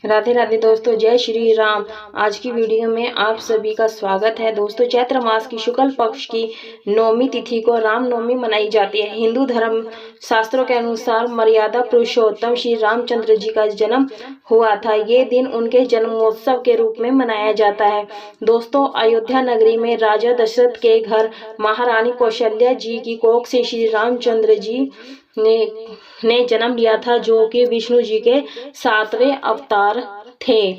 राधे राधे दोस्तों, जय श्री राम। आज की वीडियो में आप सभी का स्वागत है। दोस्तों, चैत्र मास की शुक्ल पक्ष की नौमी तिथि को रामनवमी मनाई जाती है। हिंदू धर्म शास्त्रों के अनुसार मर्यादा पुरुषोत्तम श्री रामचंद्र जी का जन्म हुआ था। ये दिन उनके जन्मोत्सव के रूप में मनाया जाता है। दोस्तों, अयोध्या नगरी में राजा दशरथ के घर महारानी कौशल्या जी की कोख से श्री रामचंद्र जी ने जन्म लिया था, जो कि विष्णु जी के 7वें अवतार थे।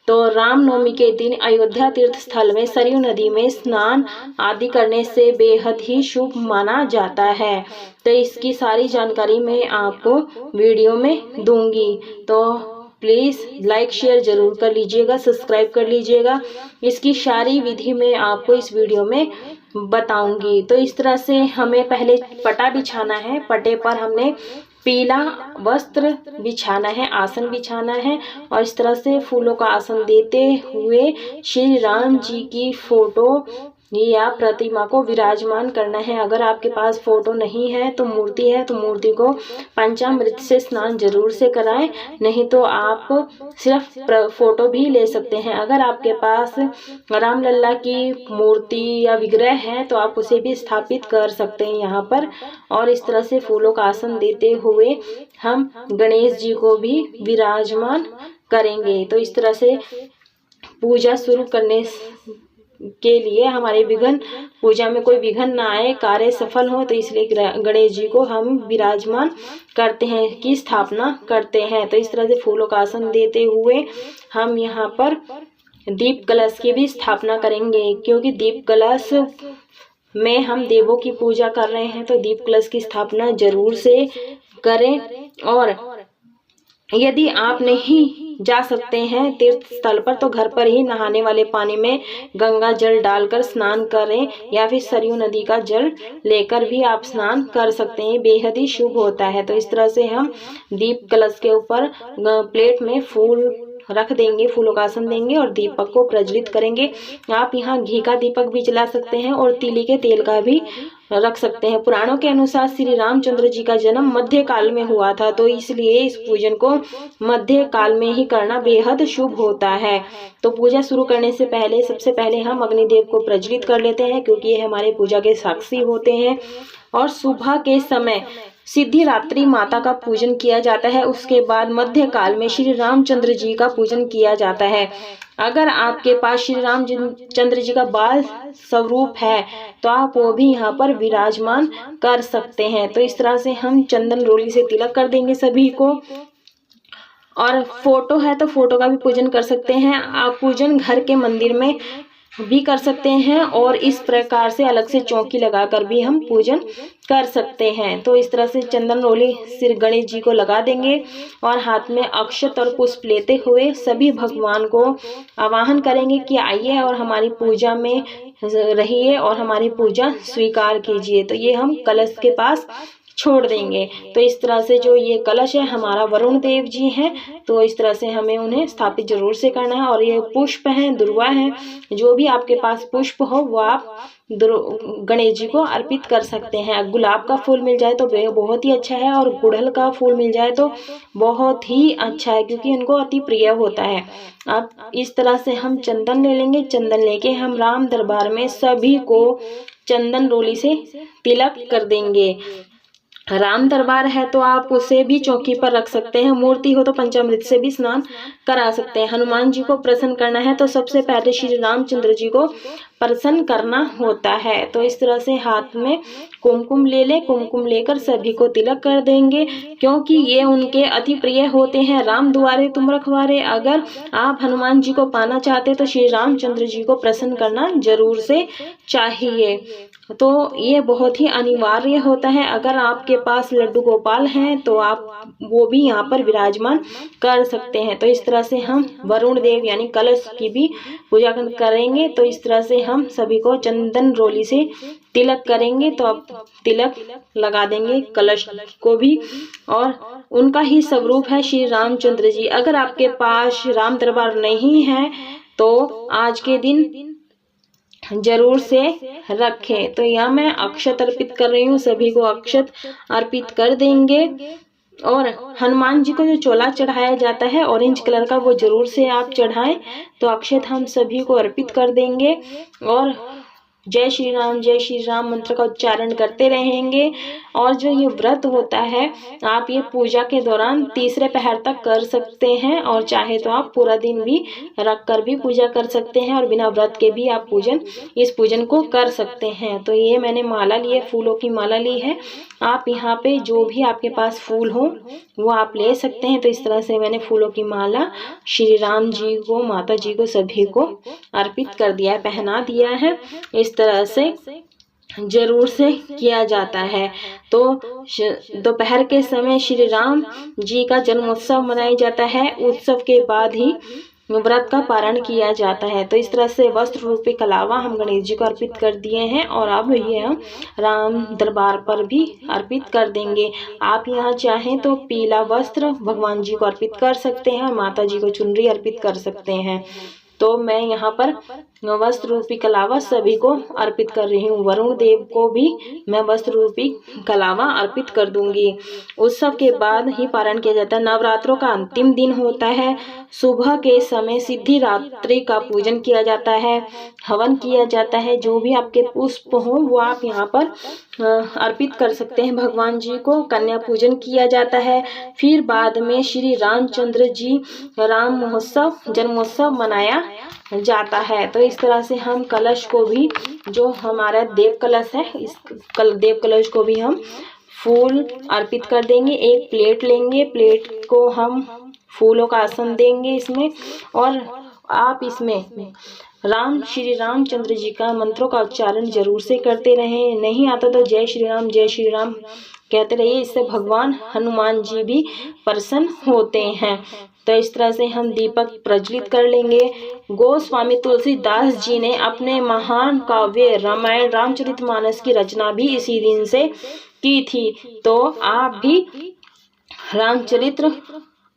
तो रामनवमी के दिन अयोध्या तीर्थ स्थल में सरयू नदी में स्नान आदि करने से बेहद ही शुभ माना जाता है। तो इसकी सारी जानकारी मैं आपको वीडियो में दूंगी, तो प्लीज़ लाइक शेयर जरूर कर लीजिएगा, सब्सक्राइब कर लीजिएगा। इसकी सारी विधि मैं आपको इस वीडियो में बताऊंगी। तो इस तरह से हमें पहले पटा बिछाना है। पटे पर हमने पीला वस्त्र बिछाना है, आसन बिछाना है और इस तरह से फूलों का आसन देते हुए श्री राम जी की फोटो या प्रतिमा को विराजमान करना है। अगर आपके पास फोटो नहीं है तो मूर्ति है, तो मूर्ति को पंचामृत से स्नान जरूर से कराएं, नहीं तो आप सिर्फ फोटो भी ले सकते हैं। अगर आपके पास रामलला की मूर्ति या विग्रह है तो आप उसे भी स्थापित कर सकते हैं यहाँ पर। और इस तरह से फूलों का आसन देते हुए हम गणेश जी को भी विराजमान करेंगे। तो इस तरह से पूजा शुरू करने के लिए हमारे विघ्न पूजा में कोई विघ्न ना आए, कार्य सफल हो, तो इसलिए गणेश जी को हम विराजमान करते हैं, की स्थापना करते हैं। तो इस तरह से फूलों का आसन देते हुए हम यहाँ पर दीप कलश की भी स्थापना करेंगे, क्योंकि दीप कलश में हम देवों की पूजा कर रहे हैं, तो दीप कलश की स्थापना जरूर से करें। और यदि आप नहीं जा सकते हैं तीर्थ स्थल पर, तो घर पर ही नहाने वाले पानी में गंगा जल डालकर स्नान करें, या फिर सरयू नदी का जल लेकर भी आप स्नान कर सकते हैं, बेहद ही शुभ होता है। तो इस तरह से हम दीप कलश के ऊपर प्लेट में फूल रख देंगे, फूलों का आसन देंगे और दीपक को प्रज्वलित करेंगे। आप यहाँ घी का दीपक भी जला सकते हैं और तिली के तेल का भी रख सकते हैं। पुराणों के अनुसार श्री रामचंद्र जी का जन्म मध्य काल में हुआ था, तो इसलिए इस पूजन को मध्य काल में ही करना बेहद शुभ होता है। तो पूजा शुरू करने से पहले सबसे पहले हम अग्निदेव को प्रज्वलित कर लेते हैं, क्योंकि ये हमारे पूजा के साक्षी होते हैं। और सुबह के समय सिद्धिदात्री माता का पूजन किया जाता है। उसके बाद मध्य काल में श्री रामचंद्र जी का पूजन किया जाता है। अगर आपके पास श्री रामचंद्र जी का बाल स्वरूप है तो आप वो भी यहाँ पर विराजमान कर सकते हैं। तो इस तरह से हम चंदन रोली से तिलक कर देंगे सभी को। और फोटो है तो फोटो का भी पूजन कर सकते हैं। आप पूजन घर के मंदिर में भी कर सकते हैं और इस प्रकार से अलग से चौकी लगाकर भी हम पूजन कर सकते हैं। तो इस तरह से चंदन रोली श्री गणेश जी को लगा देंगे और हाथ में अक्षत और पुष्प लेते हुए सभी भगवान को आवाहन करेंगे कि आइए और हमारी पूजा में रहिए और हमारी पूजा स्वीकार कीजिए। तो ये हम कलश के पास छोड़ देंगे। तो इस तरह से जो ये कलश है हमारा वरुण देव जी हैं, तो इस तरह से हमें उन्हें स्थापित जरूर से करना है। और ये पुष्प हैं, दुर्वा है, जो भी आपके पास पुष्प हो वो आप गणेश जी को अर्पित कर सकते हैं। गुलाब का फूल मिल जाए तो बहुत ही अच्छा है, और गुड़हल का फूल मिल जाए तो बहुत ही अच्छा है, क्योंकि इनको अति प्रिय होता है। अब इस तरह से हम चंदन ले लेंगे। चंदन लेके हम राम दरबार में सभी को चंदन रोली से तिलक कर देंगे। राम दरबार है तो आप उसे भी चौकी पर रख सकते हैं, मूर्ति हो तो पंचामृत से भी स्नान करा सकते हैं। हनुमान जी को प्रसन्न करना है तो सबसे पहले श्री रामचंद्र जी को प्रसन्न करना होता है। तो इस तरह से हाथ में कुमकुम ले ले, कुमकुम लेकर सभी को तिलक कर देंगे, क्योंकि ये उनके अति प्रिय होते हैं। राम दुआरे तुम रखवारे। अगर आप हनुमान जी को पाना चाहते तो श्री रामचंद्र जी को प्रसन्न करना जरूर से चाहिए। तो ये बहुत ही अनिवार्य होता है। अगर आपके पास लड्डू गोपाल हैं तो आप वो भी यहाँ पर विराजमान कर सकते हैं। तो इस तरह से हम वरुण देव यानी कलश की भी पूजा करेंगे। तो इस तरह से हम सभी को चंदन रोली से तिलक करेंगे। तो अब तिलक लगा देंगे कलश को भी, और उनका ही स्वरूप है श्री रामचंद्र जी। अगर आपके पास राम दरबार नहीं है तो आज के दिन जरूर से रखें। तो यहाँ मैं अक्षत अर्पित कर रही हूँ, सभी को अक्षत अर्पित कर देंगे। और हनुमान जी को जो चोला चढ़ाया जाता है ऑरेंज कलर का, वो जरूर से आप चढ़ाएं। तो अक्षत हम सभी को अर्पित कर देंगे और जय श्री राम मंत्र का उच्चारण करते रहेंगे। और जो ये व्रत होता है आप ये पूजा के दौरान तीसरे पहर तक कर सकते हैं, और चाहे तो आप पूरा दिन भी रख कर भी पूजा कर सकते हैं, और बिना व्रत के भी आप इस पूजन को कर सकते हैं। तो ये मैंने माला ली है, फूलों की माला ली है। आप यहाँ पे जो भी आपके पास फूल हो वो आप ले सकते हैं। तो इस तरह से मैंने फूलों की माला श्री राम जी को, माता जी को, सभी को अर्पित कर दिया है, पहना दिया है। इस तरह से जरूर से किया जाता है। तो दोपहर के समय श्री राम जी का जन्मोत्सव मनाया जाता है। उत्सव के बाद ही व्रत का पारण किया जाता है। तो इस तरह से वस्त्र रूपी कलावा हम गणेश जी को अर्पित कर दिए हैं, और अब ये हम राम दरबार पर भी अर्पित कर देंगे। आप यहाँ चाहें तो पीला वस्त्र भगवान जी को अर्पित कर सकते हैं, माता जी को चुनरी अर्पित कर सकते हैं। तो मैं यहाँ पर वस्त्र रूपी कलावा सभी को अर्पित कर रही हूँ। वरुण देव को भी मैं वस्त्र रूपी कलावा अर्पित कर दूंगी। उत्सव के बाद ही पारण किया जाता है। नवरात्रों का अंतिम दिन होता है। सुबह के समय सिद्धि रात्रि का पूजन किया जाता है, हवन किया जाता है। जो भी आपके पुष्प हो वो आप यहाँ पर अर्पित कर सकते हैं भगवान जी को। कन्या पूजन किया जाता है। फिर बाद में श्री रामचंद्र जी राम महोत्सव, जन्मोत्सव मनाया जाता है। तो इस तरह से हम कलश को भी, जो हमारा देव कलश है, इस देव कलश को भी हम फूल अर्पित कर देंगे। एक प्लेट लेंगे, प्लेट को हम फूलों का आसन देंगे इसमें, और आप इसमें श्री रामचंद्र जी का मंत्रों का उच्चारण जरूर से करते रहें। नहीं आता तो जय श्री राम कहते रहिए। इससे भगवान हनुमान जी भी प्रसन्न होते हैं। तो इस तरह से हम दीपक प्रज्वलित कर लेंगे। गोस्वामी तुलसीदास जी ने अपने महान काव्य रामायण रामचरितमानस की रचना भी इसी दिन से की थी। तो आप भी रामचरित्र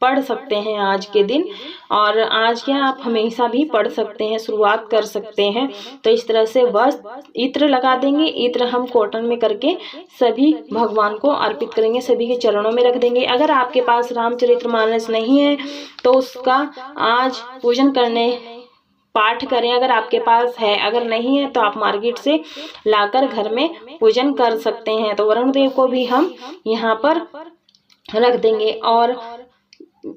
पढ़ सकते हैं आज के दिन, और आज क्या आप हमेशा भी पढ़ सकते हैं, शुरुआत कर सकते हैं। तो इस तरह से बस इत्र लगा देंगे। इत्र हम कॉटन में करके सभी भगवान को अर्पित करेंगे, सभी के चरणों में रख देंगे। अगर आपके पास रामचरितमानस नहीं है तो उसका आज पूजन करने पाठ करें, अगर आपके पास है। अगर नहीं है तो आप मार्केट से लाकर घर में पूजन कर सकते हैं। तो वरुण देव को भी हम यहाँ पर रख देंगे। और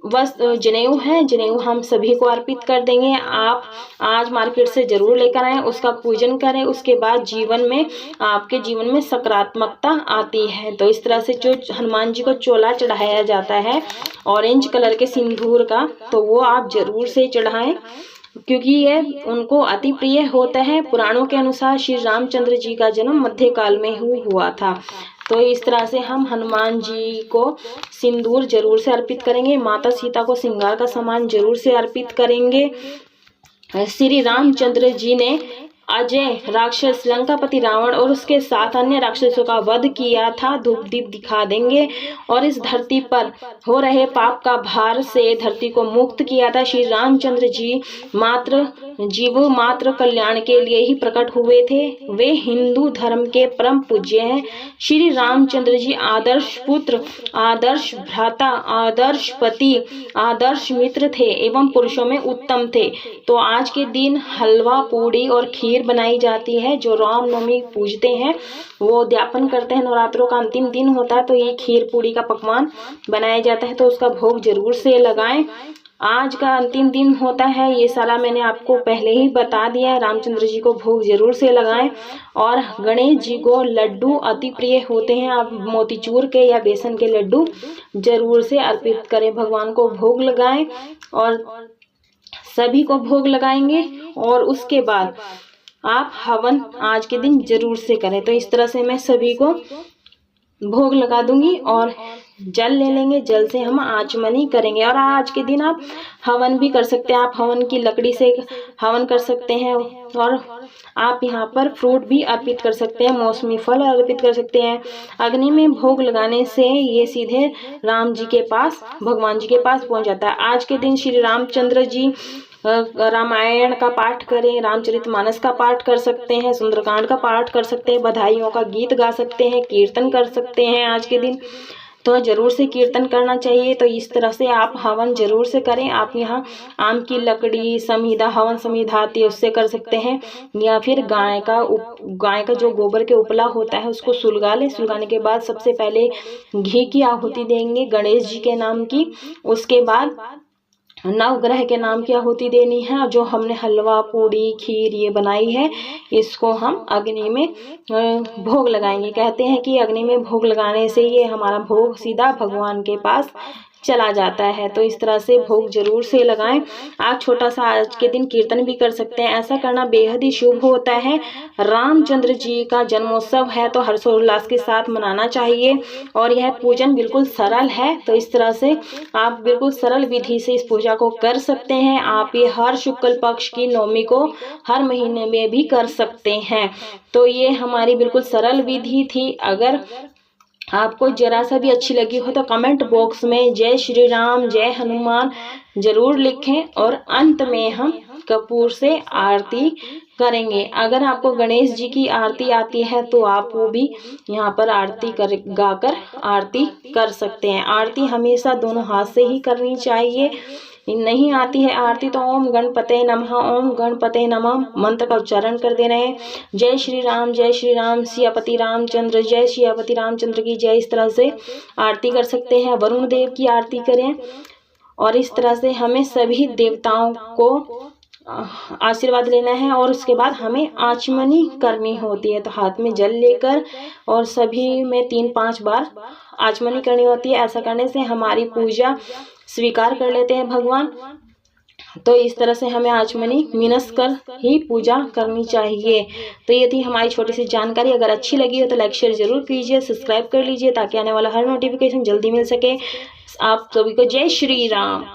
बस जनेऊ है, जनेऊ हम सभी को अर्पित कर देंगे। आप आज मार्केट से जरूर लेकर आएं, उसका पूजन करें। उसके बाद आपके जीवन में सकारात्मकता आती है। तो इस तरह से जो हनुमान जी को चोला चढ़ाया जाता है ऑरेंज कलर के सिंदूर का, तो वो आप जरूर से चढ़ाएं, क्योंकि ये उनको अति प्रिय होता है। पुराणों के अनुसार श्री रामचंद्र जी का जन्म मध्यकाल में हुआ था। तो इस तरह से हम हनुमान जी को सिंदूर जरूर से अर्पित करेंगे। माता सीता को श्रृंगार का सामान जरूर से अर्पित करेंगे। श्री रामचंद्र जी ने अजय राक्षस लंकापति रावण और उसके 7 अन्य राक्षसों का वध किया था। धूप दीप दिखा देंगे और इस धरती पर हो रहे पाप का भार से धरती को मुक्त किया था। श्री रामचंद्र जी मात्र कल्याण के लिए ही प्रकट हुए थे। वे हिंदू धर्म के परम पूज्य हैं। श्री रामचंद्र जी आदर्श पुत्र, आदर्श भ्राता, आदर्श पति, आदर्श मित्र थे एवं पुरुषों में उत्तम थे। तो आज के दिन हलवा, पूड़ी और खीर बनाई जाती है। जो रामनवमी पूजते हैं वो उद्यापन करते हैं। नवरात्रों का अंतिम दिन होता है तो ये खीर पूड़ी का पकवान बनाया जाता है, तो उसका भोग जरूर से लगाएं। आज का अंतिम दिन होता है, ये सारा मैंने आपको पहले ही बता दिया है। रामचंद्र जी को भोग जरूर से लगाएं। और गणेश जी को लड्डू अति प्रिय होते हैं। आप मोतीचूर के या बेसन के लड्डू जरूर से अर्पित करें, भगवान को भोग लगाएं और सभी को भोग लगाएंगे। और उसके बाद आप हवन आज के दिन जरूर से करें। तो इस तरह से मैं सभी को भोग लगा दूंगी और जल ले लेंगे। जल से हम आचमनी करेंगे। और आज के दिन आप हवन भी कर सकते हैं। आप हवन की लकड़ी से हवन कर सकते हैं और आप यहाँ पर फ्रूट भी अर्पित कर सकते हैं, मौसमी फल अर्पित कर सकते हैं। अग्नि में भोग लगाने से ये सीधे राम जी के पास, भगवान जी के पास पहुँच जाता है। आज के दिन श्री रामचंद्र जी रामायण का पाठ करें, रामचरितमानस का पाठ कर सकते हैं, सुंदरकांड का पाठ कर सकते हैं, बधाइयों का गीत गा सकते हैं, कीर्तन कर सकते हैं आज के दिन। तो ज़रूर से कीर्तन करना चाहिए। तो इस तरह से आप हवन ज़रूर से करें। आप यहाँ आम की लकड़ी समीधा, हवन समीधा आती है, उससे कर सकते हैं, या फिर गाय का जो गोबर के उपला होता है उसको सुलगा लें। सुलगाने के बाद सबसे पहले घी की आहुति देंगे गणेश जी के नाम की। उसके बाद नवग्रह के नाम की आहुति देनी है। जो हमने हलवा पूड़ी खीर ये बनाई है, इसको हम अग्नि में भोग लगाएंगे। कहते हैं कि अग्नि में भोग लगाने से ये हमारा भोग सीधा भगवान के पास चला जाता है। तो इस तरह से भोग जरूर से लगाएं। आप छोटा सा आज के दिन कीर्तन भी कर सकते हैं। ऐसा करना बेहद ही शुभ होता है। रामचंद्र जी का जन्मोत्सव है तो हर्षोल्लास के साथ मनाना चाहिए, और यह पूजन बिल्कुल सरल है। तो इस तरह से आप बिल्कुल सरल विधि से इस पूजा को कर सकते हैं। आप ये हर शुक्ल पक्ष की नवमी को हर महीने में भी कर सकते हैं। तो ये हमारी बिल्कुल सरल विधि थी। अगर आपको जरा सा भी अच्छी लगी हो तो कमेंट बॉक्स में जय श्री राम जय हनुमान जरूर लिखें, और अंत में हम कपूर से आरती करेंगे। अगर आपको गणेश जी की आरती आती है तो आप वो भी यहाँ पर आरती गाकर आरती कर सकते हैं। आरती हमेशा दोनों हाथ से ही करनी चाहिए। नहीं आती है आरती तो ओम गणपते नमः मंत्र का उच्चारण कर देना है। जय श्री राम सियापति रामचंद्र, जय सियापति रामचंद्र की जय। इस तरह से आरती कर सकते हैं। वरुण देव की आरती करें, और इस तरह से हमें सभी देवताओं को आशीर्वाद लेना है। और उसके बाद हमें आचमनी करनी होती है। तो हाथ में जल लेकर और सभी में 3-5 बार आचमनी करनी होती है। ऐसा करने से हमारी पूजा स्वीकार कर लेते हैं भगवान। तो इस तरह से हमें आचमनी मिनस कर ही पूजा करनी चाहिए। तो ये थी हमारी छोटी सी जानकारी। अगर अच्छी लगी हो तो लाइक शेयर जरूर कीजिए, सब्सक्राइब कर लीजिए ताकि आने वाला हर नोटिफिकेशन जल्दी मिल सके। आप सभी को जय श्री राम।